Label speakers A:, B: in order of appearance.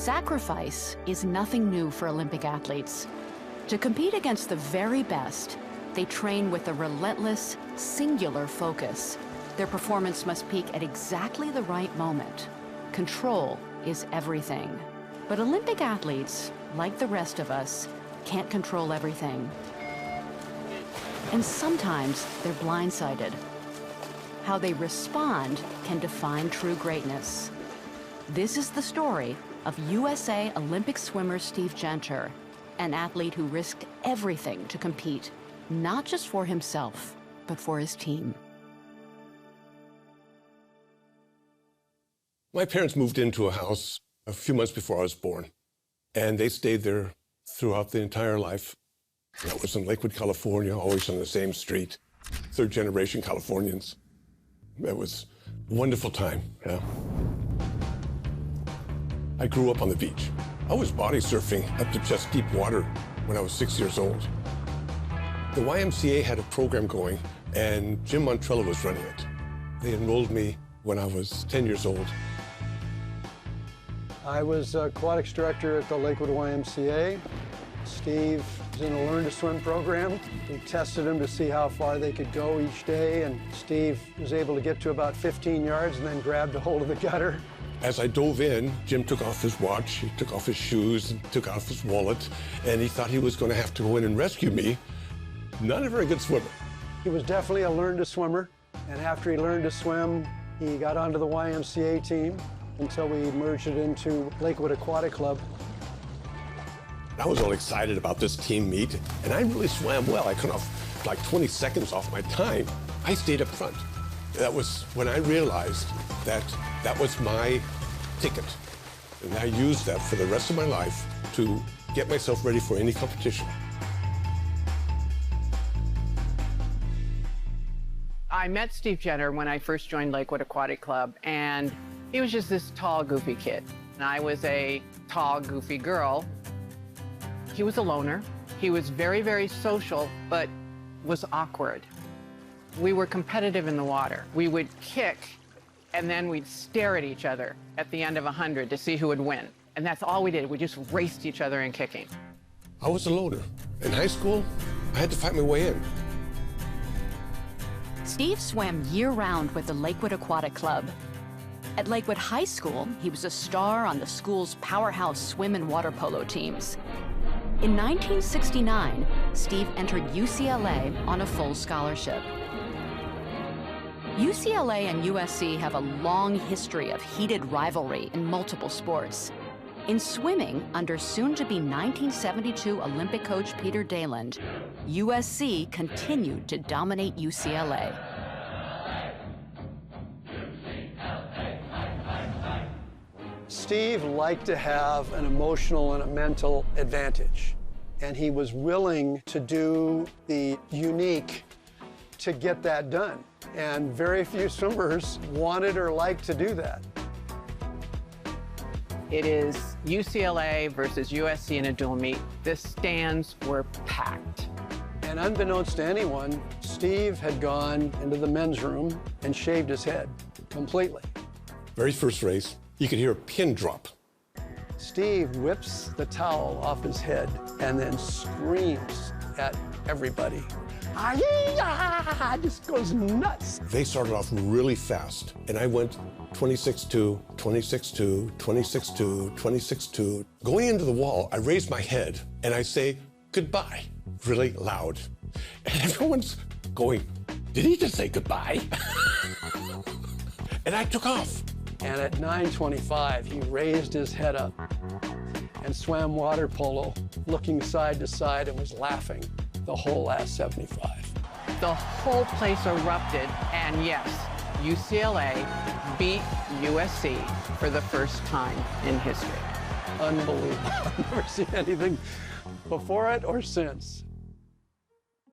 A: Sacrifice is nothing new for Olympic athletes. To compete against the very best, they train with a relentless, singular focus. Their performance must peak at exactly the right moment. Control is everything. But Olympic athletes, like the rest of us, can't control everything. And sometimes they're blindsided. How they respond can define true greatness. This is the story of USA Olympic swimmer Steve Genter, an athlete who risked everything to compete, not just for himself, but for his team.
B: My parents moved into a house a few months before I was born, and they stayed there throughout the entire life. That was in Lakewood, California, always on the same street, third-generation Californians. It was a wonderful time, yeah. I grew up on the beach. I was body surfing up to chest deep water when I was 6 years old. The YMCA had a program going, and Jim Montrella was running it. They enrolled me when I was 10 years old.
C: I was aquatics director at the Lakewood YMCA. Steve was in a Learn to Swim program. We tested him to see how far they could go each day, and Steve was able to get to about 15 yards and then grabbed a hold of the gutter.
B: As I dove in, Jim took off his watch, he took off his shoes, and took off his wallet, and he thought he was going to have to go in and rescue me. Not a very good swimmer.
C: He was definitely a Learn to Swimmer, and after he learned to swim, he got onto the YMCA team until we merged it into Lakewood Aquatic Club.
B: I was all excited about this team meet, and I really swam well. I cut off like 20 seconds off my time. I stayed up front. That was when I realized that that was my ticket. And I used that for the rest of my life to get myself ready for any competition.
D: I met Steve Genter when I first joined Lakewood Aquatic Club, and he was just this tall, goofy kid. And I was a tall, goofy girl. He was a loner. He was very, very social, but was awkward. We were competitive in the water. We would kick, and then we'd stare at each other at the end of 100 to see who would win. And that's all we did. We just raced each other in kicking.
B: I was a loner. In high school, I had to fight my way in.
A: Steve swam year-round with the Lakewood Aquatic Club. At Lakewood High School, he was a star on the school's powerhouse swim and water polo teams. In 1969, Steve entered UCLA on a full scholarship. UCLA and USC have a long history of heated rivalry in multiple sports. In swimming, under soon-to-be 1972 Olympic coach Peter Daland, USC continued to dominate UCLA.
C: Steve liked to have an emotional and a mental advantage, and he was willing to do the unique to get that done. And very few swimmers wanted or liked to do that.
D: It is UCLA versus USC in a dual meet. The stands were packed.
C: And unbeknownst to anyone, Steve had gone into the men's room and shaved his head completely.
B: Very first race, you could hear a pin drop.
C: Steve whips the towel off his head and then screams at everybody. Ah, just goes nuts.
B: They started off really fast, and I went 26-2, 26-2, 26-2, 26-2. Going into the wall, I raise my head, and I say, goodbye, really loud. And everyone's going, did he just say goodbye? And I took off.
C: And at 9:25, he raised his head up and swam water polo, looking side to side, and was laughing the whole last 75.
D: The whole place erupted, and yes, UCLA beat USC for the first time in history.
C: Unbelievable. I've never seen anything before it or since.